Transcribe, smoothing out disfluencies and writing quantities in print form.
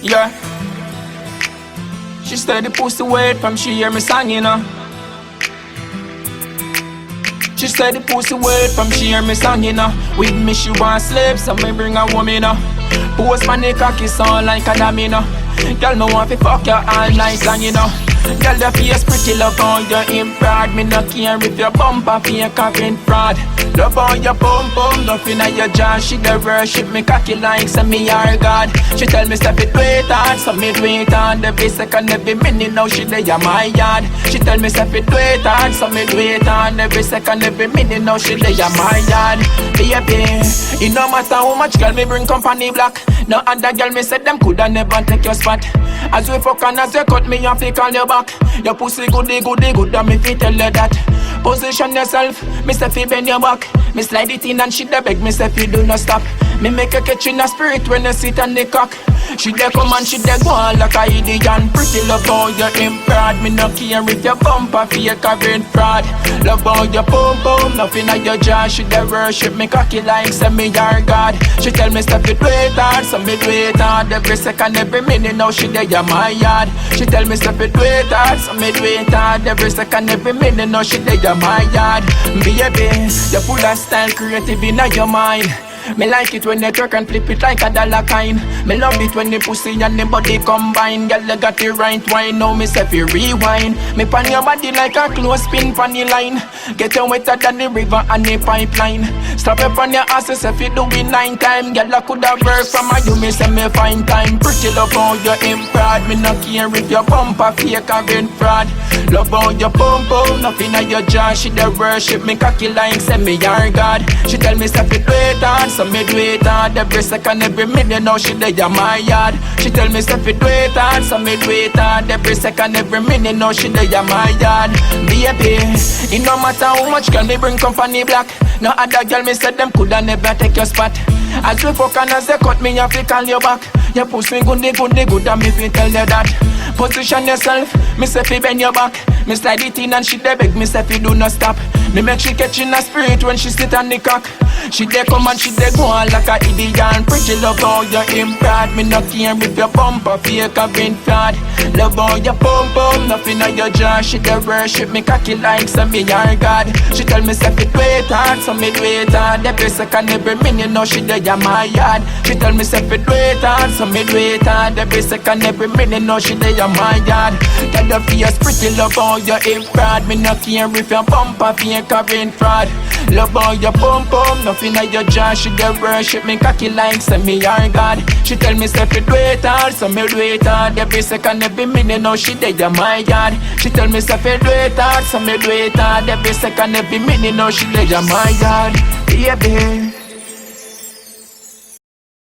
Yeah. She said the pussy wet from she hear me song, you know. She said the pussy wet from she hear me song, you know. With me she want sleep, so me bring a woman, you know. Post my neck cocky sound like a dam, you know. Girl, me want to fuck you all night long, you know. Girl, your face pretty, love how you imprad. Me no care if your bumper fake or in fraud. Love how you pump pump, nothing at your jaw. She dey worship me cocky like say me her God. She tell me step it wait hard, so me do it hard. Every second, every minute now she dey at my yard. She tell me step it wait hard, so me do it hard. Every second, every minute now she dey at my yard. Baby, it no matter how much girl me bring company black. No other girl me said them coulda never take your spot. As we fuck and as you cut me off, you call your back. Your pussy goody goody good, and me fi tell you that. Position yourself, me say fi bend your back. Me slide it in and she dey beg me say fi do not stop. Me make her catch in a spirit when you sit on the cock. She dey come and she dey go on like a idiot. Pretty love how you imprad. Me no care if your bumper fake or in fraud. Love how you pump pump, nothing at your jaw. She dey worship me cocky like say me her God. She tell me step it wait hard, so me do it hard. Every second, every minute now she dey at my yard. She tell me step it wait hard, so me do it hard. Every second, every minute now she dey at my yard. Baby, you full of style, creative in your mind. Me like it when you twerk and flip it like a dollar kind. Me love it when the pussy and the body combine. Girl, you got the right wine, now me say fi rewind. Me pan your body like a clothespin pan the line. Get you wetter than the river and the pipeline. Stop up on your ass, say fi do it 9 times. Girl, I coulda work from a you, me say me find time. Pretty love how you imprad. Me no care if your bumper fake or in fraud. Love how you pump pump, nothing at your jaw. She dey worship me cocky like say me her God. She tell me step it wait hard, so me do it hard. Every second, every minute now she dey at my yard. She tell me step it wait hard, so me do it hard. Every second, every minute now she dey at my yard. Baby, it no matter how much girl me bring company black. No other girl me said them coulda never take your spot. As we fuck and as they cut me, you fi call your back. Your pussy goody goody good, and me fi tell you that. Position yourself, me say fi bend your back. Me slide it in and she dey beg me say fi do not stop. Me make she catch in a spirit when she sit on the cock. She dey come and she dey go on like a idiot. Pretty love how you imprad. Me no care if your bumper fake or in fraud. Love how you pump pump, nothing at your jaw. She dey worship me cocky like say me her God. She tell me say fi wait hard, so me do it hard. Every second, every minute now she dey at my yard. She tell me say fi wait hard, so me do it hard. Every second, every minute now she dey at my yard. Tell your face pretty love how you imprad. Me no care if your bumper fake or in fraud. Love how you pump pump, nothing at your jaw. She dey worship me cocky like say me her God. She tell me say fi do it hard, so me do it hard. Every second, every minute now she dey at my yard. She tell me say fi do it hard, so me do it hard. Every second, every minute now she dey at my yard. Baby.